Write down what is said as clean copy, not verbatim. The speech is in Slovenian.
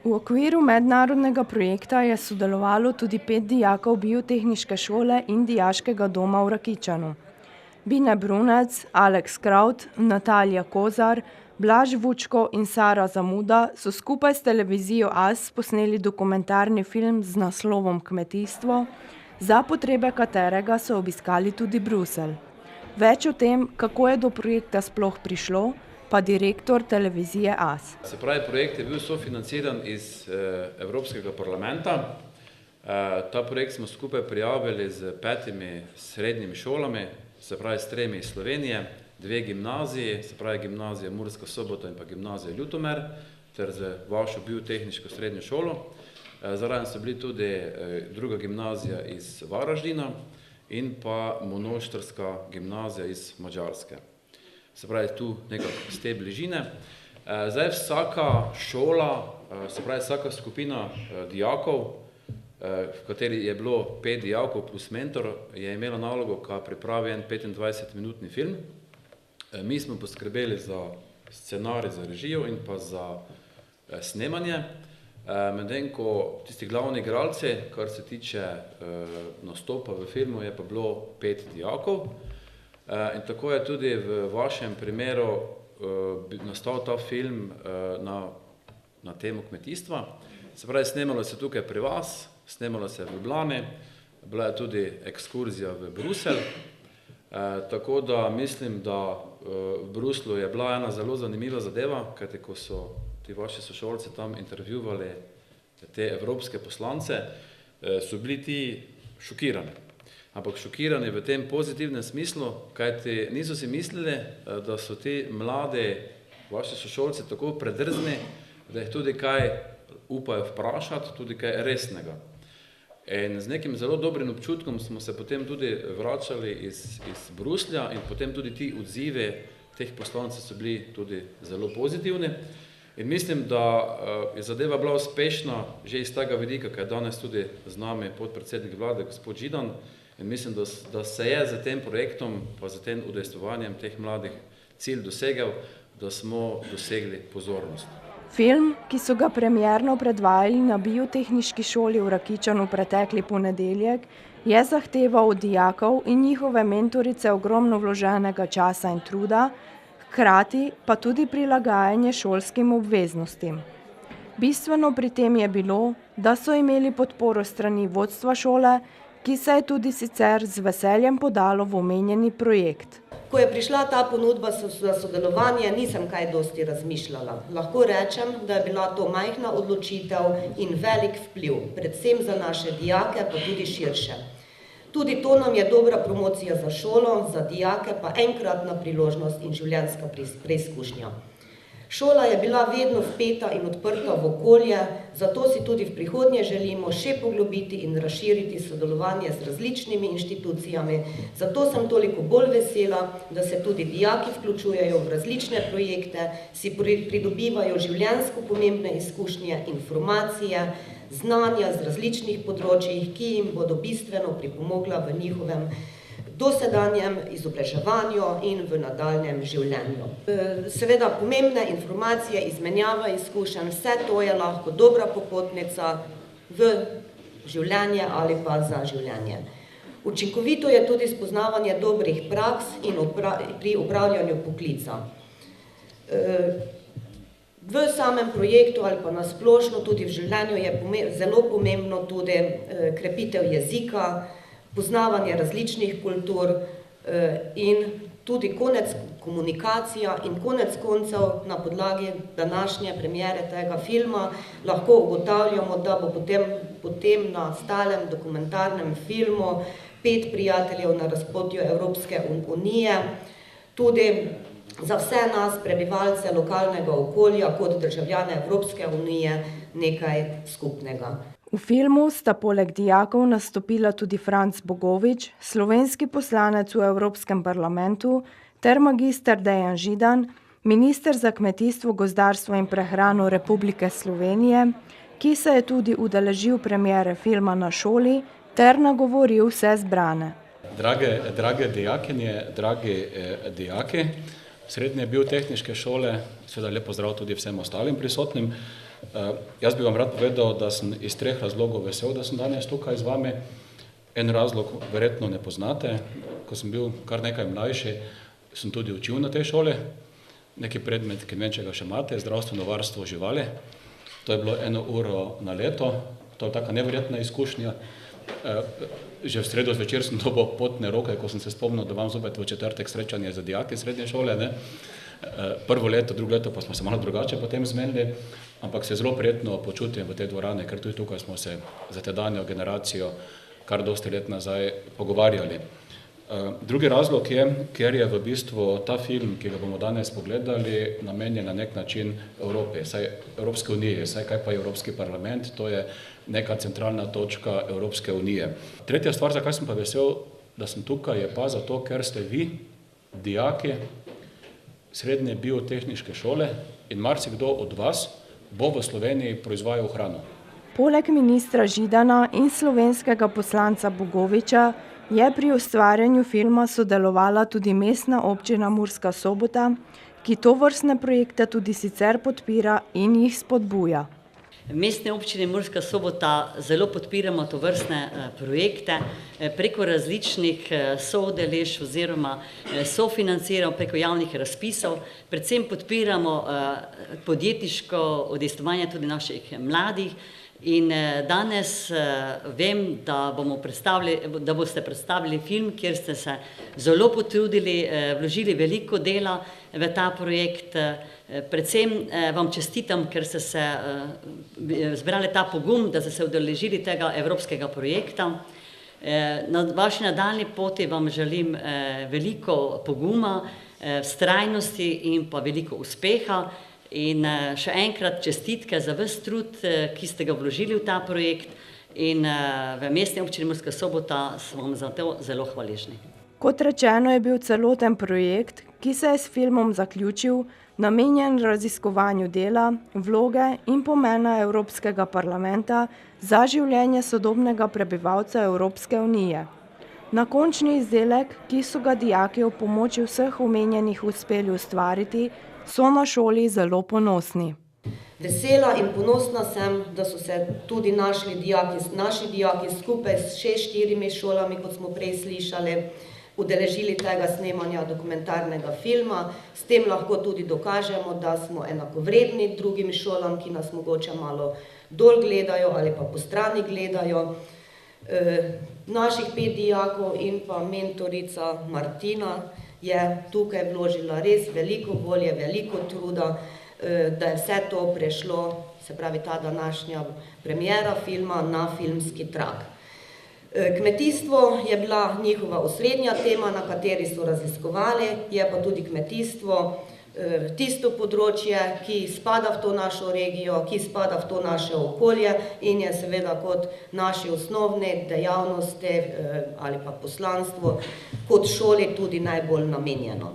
V okviru mednarodnega projekta je sodelovalo tudi 5 dijakov Biotehniške šole in Dijaškega doma v Rakičanu. Bine Brunec, Aleks Kraut, Natalija Kozar, Blaž Vučko in Sara Zamuda so skupaj s televizijo AS posneli dokumentarni film z naslovom Kmetijstvo, za potrebe katerega so obiskali tudi Bruselj. Več o tem, kako je do projekta sploh prišlo, pa direktor televizije AS. Se pravi, projekt je bil sofinanciran iz Evropskega parlamenta. Ta projekt smo skupaj prijavili z 5 srednjimi šolami, se pravi s 3 iz Slovenije, 2 gimnaziji, se pravi gimnazija Murska Sobota in pa gimnazija Ljutomer, ter z vašo biotehniško srednjo šolo. Zraven so bili tudi druga gimnazija iz Varaždina in pa monoštrska gimnazija iz Madžarske. Se pravi, tu nekako z te bližine. Zdaj vsaka šola, se pravi vsaka skupina dijakov, v kateri je bilo 5 dijakov plus mentor, je imela nalogo, ka pripravi en 25-minutni film. Mi smo poskrbeli za scenarij, za režijo in pa za snemanje. Medtem ko tisti glavni igralci, kar se tiče nastopa v filmu, je pa bilo 5 dijakov. In tako je tudi v vašem primeru nastal ta film na temo kmetijstva. Se pravi, snemalo se tukaj pri vas, snemalo se v Ljubljani, bila je tudi ekskurzija v Bruselj. Tako da mislim, da v Bruslju je bila ena zelo zanimiva zadeva, kajti ko so ti vaši sošolci tam intervjuvali te evropske poslance, so bili ti šokirani. Ampak šokirani v tem pozitivnem smislu, kajti niso si mislili, da so ti mladi vaši sošolci tako predrzni, da jih tudi kaj upajo vprašati, tudi kaj resnega. In z nekim zelo dobrim občutkom smo se potem tudi vračali iz Bruslja in potem tudi ti odzivi teh poslancev so bili tudi zelo pozitivni. In mislim, da je zadeva bila uspešna že iz tega vidika, ker je danes tudi z nami podpredsednik vlade, gospod Židan. In mislim, da se je z tem projektom, pa z tem udejstvovanjem teh mladih cilj dosegel, da smo dosegli pozornost. Film, ki so ga premierno predvajali na Biotehniški šoli v Rakičanu pretekli ponedeljek, je zahteval od dijakov in njihove mentorice ogromno vloženega časa in truda, hkrati pa tudi prilagajanje šolskim obveznostim. Bistveno pri tem je bilo, da so imeli podporo strani vodstva šole, ki se je tudi sicer z veseljem podalo v omenjeni projekt. Ko je prišla ta ponudba za sodelovanje, nisem kaj dosti razmišljala. Lahko rečem, da je bila to majhna odločitev in velik vpliv, predvsem za naše dijake, pa tudi širše. Tudi to nam je dobra promocija za šolo, za dijake pa enkratna priložnost in življenjska preizkušnja. Šola je bila vedno vpeta in odprta v okolje, zato si tudi v prihodnje želimo še poglobiti in razširiti sodelovanje z različnimi inštitucijami. Zato sem toliko bolj vesela, da se tudi dijaki vključujejo v različne projekte, si pridobivajo življenjsko pomembne izkušnje, informacije, znanja z različnih področjih, ki jim bodo bistveno pripomogla v njihovem dosedanjem izobraževanju in v nadaljnjem življenju. Seveda pomembne informacije, izmenjava izkušenj, vse to je lahko dobra popotnica v življenje ali pa za življenje. Učinkovito je tudi spoznavanje dobrih praks in pri upravljanju poklica. V samem projektu ali pa nasplošno tudi v življenju je zelo pomembno tudi krepitev jezika, poznavanje različnih kultur in tudi komunikacija in konec koncev na podlagi današnje premiere tega filma lahko ugotavljamo, da bo potem na stalem dokumentarnem filmu 5 prijateljev na razpotju Evropske unije tudi za vse nas, prebivalce lokalnega okolja, kot državljane Evropske unije, nekaj skupnega. V filmu sta poleg dijakov nastopila tudi Franc Bogovič, slovenski poslanec v Evropskem parlamentu, ter magister Dejan Židan, minister za kmetijstvo, gozdarstvo in prehrano Republike Slovenije, ki se je tudi udeležil premiere filma na šoli ter nagovoril vse zbrane. Drage dijakinje, dragi dijaki Srednje biotehniške šole, seveda lep pozdrav tudi vsem ostalim prisotnim. Jaz bi vam rad povedal, da sem iz 3 razlogov vesel, da sem danes tukaj z vami. En razlog verjetno ne poznate. Ko sem bil kar nekaj mlajši, sem tudi učil na tej šoli. Neki predmet, ki ne vem, če ga še imate, zdravstveno varstvo živali. To je bilo 1 uro na leto. To je taka neverjetna izkušnja. Že v sredo zvečer sem dobil potne roke, ko sem se spomnil, da vam zopet v četrtek srečanje za dijaki srednje šole. Ne? Prvo leto, drugo leto pa smo se malo drugače potem zmenili, ampak se zelo prijetno počutim v tej dvorani, ker tudi tukaj smo se za tedanjo generacijo kar dosti let nazaj pogovarjali. Drugi razlog je, ker je v bistvu ta film, ki ga bomo danes pogledali, namenjen na nek način Evropi, saj Evropske unije, saj kaj pa je Evropski parlament, to je neka centralna točka Evropske unije. Tretja stvar, zakaj sem pa vesel, da sem tukaj, je pa zato, ker ste vi, dijaki srednje biotehniške šole in marsikdo od vas bo v Sloveniji proizvajal hrano. Poleg ministra Židana in slovenskega poslanca Bogoviča je pri ustvarjanju filma sodelovala tudi Mestna občina Murska Sobota, ki tovrstne projekte tudi sicer podpira in jih spodbuja. Mestne občine Murska Sobota zelo podpiramo tovrstne projekte preko različnih soudeležb oziroma sofinanciramo preko javnih razpisov. Predvsem podpiramo podjetniško udejstvovanje tudi naših mladih. In danes vem, da boste predstavili film, kjer ste se zelo potrudili, vložili veliko dela v ta projekt. Predvsem vam čestitam, ker ste se zbrali ta pogum, da ste se udeležili tega evropskega projekta. Na vaši nadaljnji poti vam želim veliko poguma, vztrajnosti in pa veliko uspeha. In še enkrat čestitke za ves trud, ki ste ga vložili v ta projekt, in v Mestni občini Murska Sobota smo vam za to zelo hvaležni. Kot rečeno, je bil celoten projekt, ki se je s filmom zaključil, namenjen raziskovanju dela, vloge in pomena Evropskega parlamenta za življenje sodobnega prebivalca Evropske unije. Na končni izdelek, ki so ga dijaki ob pomoči vseh omenjenih uspeli ustvariti, so na šoli zelo ponosni. Vesela in ponosna sem, da so se tudi naši dijaki skupaj s še 4 šolami, kot smo prej slišali, udeležili tega snemanja dokumentarnega filma. S tem lahko tudi dokažemo, da smo enakovredni drugim šolam, ki nas mogoče malo dol gledajo ali pa po strani gledajo. Naših 5 dijakov in pa mentorica Martina je tukaj vložila res veliko volje, veliko truda, da je vse to prešlo, se pravi ta današnja premiera filma, na filmski trak. Kmetijstvo je bila njihova osrednja tema, na kateri so raziskovali, je pa tudi kmetijstvo tisto področje, ki spada v to našo regijo, ki spada v to naše okolje in je seveda kot naši osnovne dejavnosti ali pa poslanstvo kot šoli tudi najbolj namenjeno.